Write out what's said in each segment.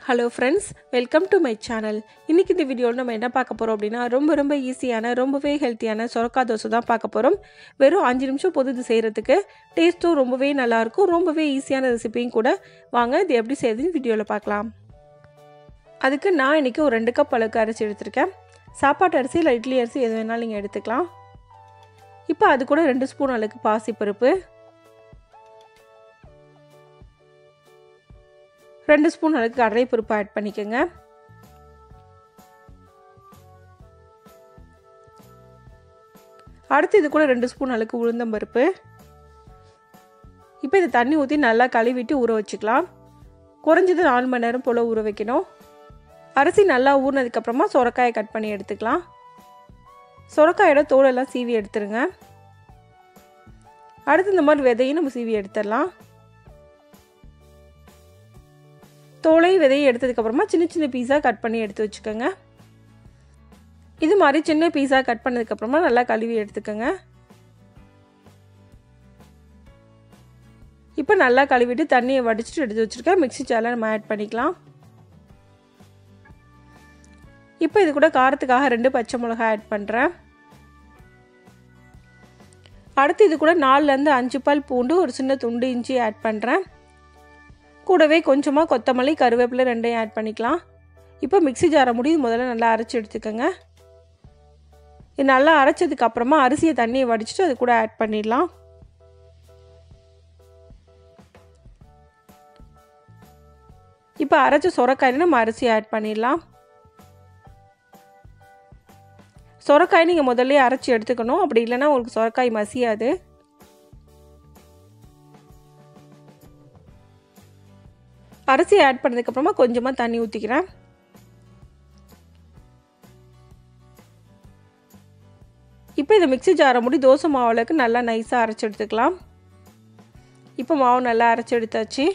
Hello friends, welcome to my channel. இன்னைக்கு இந்த வீடியோல நம்ம என்ன பார்க்க போறோம் அப்படினா ரொம்ப ஈஸியான ரொம்பவே ஹெல்தியான சொரக்கா தோசை தான் பார்க்க போறோம். வெறும் 5 நிமிஷம் போது இது செய்யிறதுக்கு டேஸ்டும் ரொம்பவே நல்லா இருக்கும். ரொம்பவே ஈஸியான ரெசிபியும் கூட. வாங்க இது எப்படி செய்யறதுன்னு வீடியோல பார்க்கலாம். அதுக்கு நான் இன்னைக்கு ஒரு 2 கப் அளவுக்கு அரிசி எடுத்துர்க்கேன். சாப்பாட்டு அரிசி இல்ல இட்லி அரிசி எது வேணாலும் நீங்க எடுத்துக்கலாம். இப்போ அது கூட 2 ஸ்பூன் அளவுக்கு பாசி பருப்பு, 2 ஸ்பூன் அளவுக்கு கடலை பருப்பு ஆட் பண்ணிக்கங்க. அடுத்து இது கூட 2 ஸ்பூன் அளவுக்கு உளுந்தம் பருப்பு. இப்போ இது தண்ணி ஊத்தி நல்லா கழுவிட்டு ஊற வச்சுக்கலாம். குறைஞ்சது 4 மணி நேரம் போல ஊற வைக்கணும். அரிசி நல்லா ஊறினதுக்கு அப்புறமா சொரக்காயை கட் பண்ணி எடுத்துக்கலாம். சொரக்காயோட தோல் எல்லாம் சீவி எடுத்துருங்க. அடுத்து இந்த மாதிரி விதையும் நம்ம சீவி எடுத்துடலாம். தோலை விதையை எடுத்ததுக்கு அப்புறமா சின்ன பீஸா கட் பண்ணி எடுத்து வச்சுக்கோங்க. இது மாதிரி சின்ன பீஸா கட் பண்ணதுக்கு அப்புறமா நல்லா கழுவி எடுத்துக்கோங்க. இப்போ நல்லா கழுவிட்டு தண்ணியை வடிச்சிட்டு எடுத்து வச்சிருக்கேன். மிக்ஸி ஜார்ல நம்ம ஆட் பண்ணிக்கலாம். இப்போ இது கூட காரத்துக்காக 2 பச்சை மிளகாய் ஆட் பண்றேன். அடுத்து இது கூட 4 ல இருந்து 5 பல் பூண்டு, ஒரு சின்ன துண்டு இஞ்சி ஆட் பண்றேன். கூடவே கொஞ்சமா கொத்தமல்லி, கருவேப்பிலை ரெண்டையும் ஆட் பண்ணிக்கலாம். இப்போ மிக்ஸி ஜாரை முதல்ல நல்லா அரைச்சு எடுத்துக்கங்க. இது நல்லா அரைச்சதுக்கு அப்புறமா அரிசியை தண்ணியை வடிச்சிட்டு அது கூட ஆட் பண்ணிடலாம். இப்போ அரைச்ச சொரக்காயில நம்ம அரிசியை ஆட் பண்ணிடலாம். சொரக்காய் நீங்க முதல்லயே அரைச்சு எடுத்துக்கணும். அப்படி இல்லைன்னா உங்களுக்கு சொரக்காய் மசியாது. அரிசி ஆட் பண்ணதுக்கு அப்புறமா கொஞ்சமா தண்ணி ஊத்திக்கிறேன். இப்போ இந்த மிக்ஸி ஜாரை தோசை மாவுக்கு நல்லா நைஸா அரைச்சு எடுத்துக்கலாம். இப்போ மாவு நல்லா அரைச்சு எடுத்தாச்சு.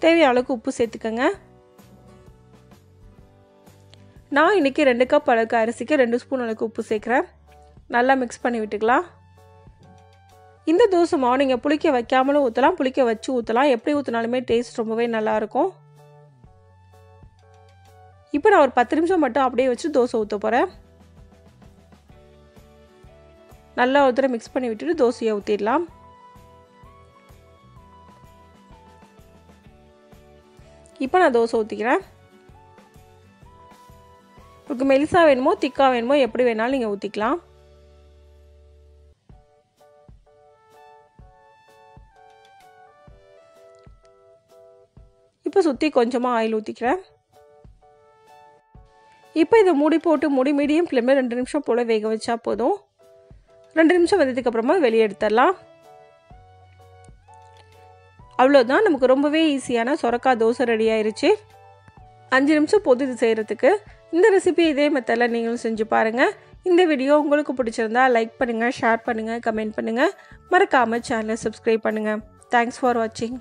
தேவையான அளவுக்கு உப்பு சேர்த்துக்கங்க. நான் இன்னைக்கு 2 கப் அளவுக்கு அரிசிக்கு 2 ஸ்பூன் அளவுக்கு உப்பு சேர்க்கிறேன். நல்லா மிக்ஸ் பண்ணி விட்டுக்கலாம். இந்த தோசை மாவு நீங்க புளிக்க வைக்காமலும் ஊத்தலாம், புளிக்க வச்சு ஊத்தலாம். எப்படி ஊத்தினாலுமே டேஸ்ட் ரொம்பவே நல்லா இருக்கும். இப்போ நான் ஒரு 10 நிமிஷம் மட்டும் அப்படியே வச்சு தோசை ஊத்த போறேன். நல்லா ஒரு தடவை மிக்ஸ் பண்ணி விட்டுட்டு தோசையை ஊத்திடலாம். இப்போ நான் தோசை ஊத்திக்கிறேன். உங்களுக்கு மெலிசா வேணுமோ திக்கா வேணுமோ எப்படி வேணாலும் நீங்க ஊத்திக்கலாம். இப்போ சுத்தி கொஞ்சமா ஆயில் ஊத்திக்கிறேன். இப்போ இதை மூடி போட்டு மீடியம் ஃப்ளேம்ல 2 நிமிஷம் போல வேக வச்சா போதும். 2 நிமிஷம் வெந்ததுக்கு அப்புறமா வெளியே எடுத்துடலாம். அவ்வளவுதான், நமக்கு ரொம்பவே ஈஸியான சொரக்கா தோசை ரெடி ஆயிருச்சு. 5 நிமிஷம் போது இது செய்யறதுக்கு. இந்த ரெசிபி இதே மெத்தட்ல நீங்களும் செஞ்சு பாருங்க. இந்த வீடியோ உங்களுக்கு பிடிச்சிருந்தா லைக் பண்ணுங்க, ஷேர் பண்ணுங்க, கமெண்ட் பண்ணுங்க. மறக்காம சேனலை சப்ஸ்கிரைப் பண்ணுங்க. Thanks for watching.